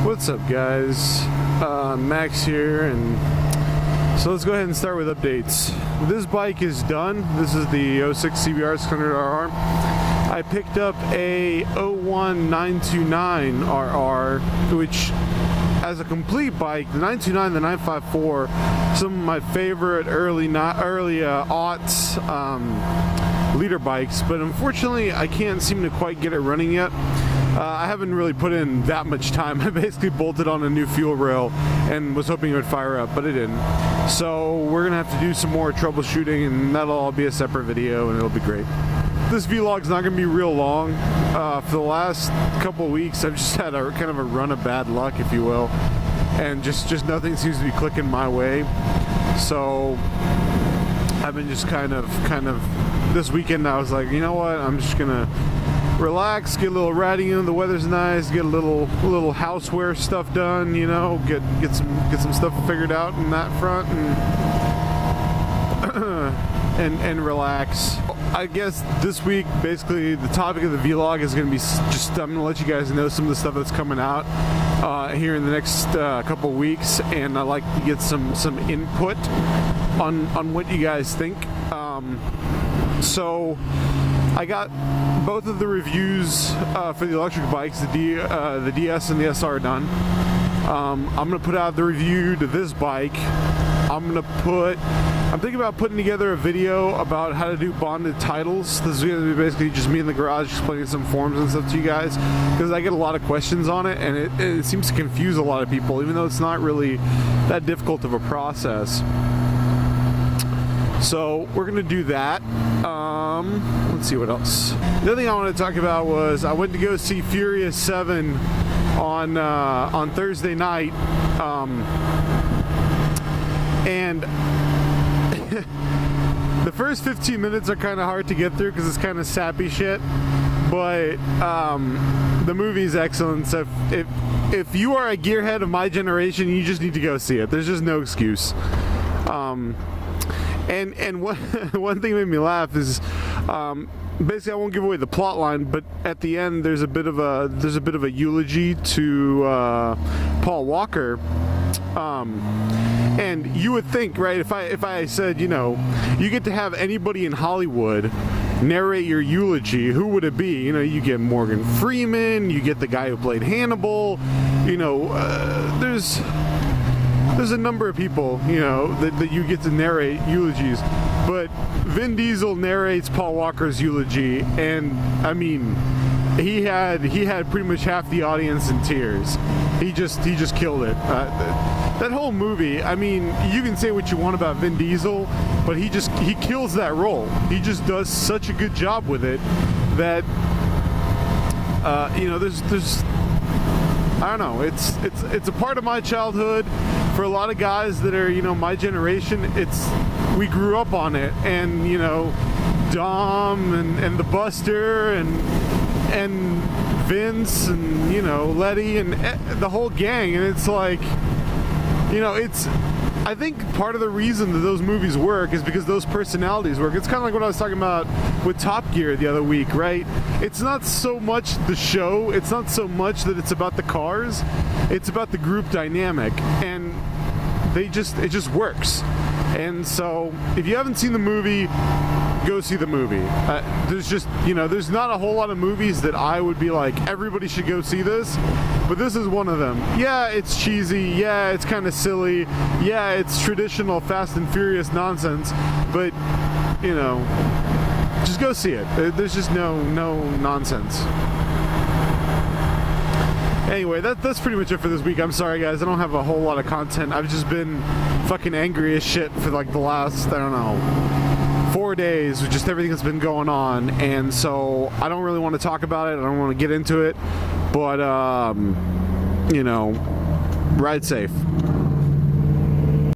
What's up, guys? Max here, and so let's go ahead and start with updates. This bike is done. This is the 06 CBR 600RR. I picked up a 01 929RR, which as a complete bike, the 929, the 954, some of my favorite early aughts leader bikes, but unfortunately I can't seem to quite get it running yet. I haven't really put in that much time. I basically bolted on a new fuel rail and was hoping it would fire up, but it didn't. So we're gonna have to do some more troubleshooting, and that'll all be a separate video, and it'll be great. This vlog's not gonna be real long. For the last couple weeks, I've just had a kind of a run of bad luck, if you will, and just nothing seems to be clicking my way. So I've been just kind of this weekend I was like, you know what, I'm just gonna relax, get a little riding in, the weather's nice, get a little houseware stuff done, you know, get some stuff figured out in that front, and relax. I guess this week, basically, the topic of the vlog is going to be just, I'm going to let you guys know some of the stuff that's coming out here in the next couple weeks, and I'd like to get some input on what you guys think. So I got both of the reviews for the electric bikes, the DS and the SR done. I'm going to put out the review to this bike. I'm thinking about putting together a video about how to do bonded titles. This is going to be basically just me in the garage explaining some forms and stuff to you guys, because I get a lot of questions on it, and it seems to confuse a lot of people, even though it's not really that difficult of a process. So we're going to do that. Let's see what else. The other thing I wanted to talk about was I went to go see Furious 7 on Thursday night, and the first 15 minutes are kind of hard to get through because it's kind of sappy shit, but the movie's excellent. So if you are a gearhead of my generation, you just need to go see it. There's just no excuse. And one thing that made me laugh is basically, I won't give away the plot line, but at the end there's a bit of a eulogy to Paul Walker. And you would think, right, if I said, you know, you get to have anybody in Hollywood narrate your eulogy, who would it be? You know, you get Morgan Freeman, you get the guy who played Hannibal, you know, there's a number of people, you know, that you get to narrate eulogies, but Vin Diesel narrates Paul Walker's eulogy, and I mean, he had pretty much half the audience in tears. He just killed it. That whole movie, I mean, you can say what you want about Vin Diesel, but he kills that role. He just does such a good job with it that you know, there's I don't know, it's a part of my childhood. For a lot of guys that are, you know, my generation, we grew up on it, and you know, Dom and the Buster and Vince and, you know, Letty and the whole gang, and it's like, you know, I think part of the reason that those movies work is because those personalities work. It's kind of like what I was talking about with Top Gear the other week, right? It's not so much the show, it's not so much that it's about the cars, it's about the group dynamic, and it just works. And so if you haven't seen the movie, go see the movie. There's just, you know, there's not a whole lot of movies that I would be like, everybody should go see this, but this is one of them. Yeah, it's cheesy, yeah, it's kind of silly, yeah, it's traditional Fast and Furious nonsense, but, you know, just go see it. There's just no nonsense. Anyway, that's pretty much it for this week. I'm sorry, guys, I don't have a whole lot of content. I've just been fucking angry as shit for like the last, I don't know, 4 days with just everything that's been going on, and so I don't really want to talk about it. I don't want to get into it, but you know, ride safe.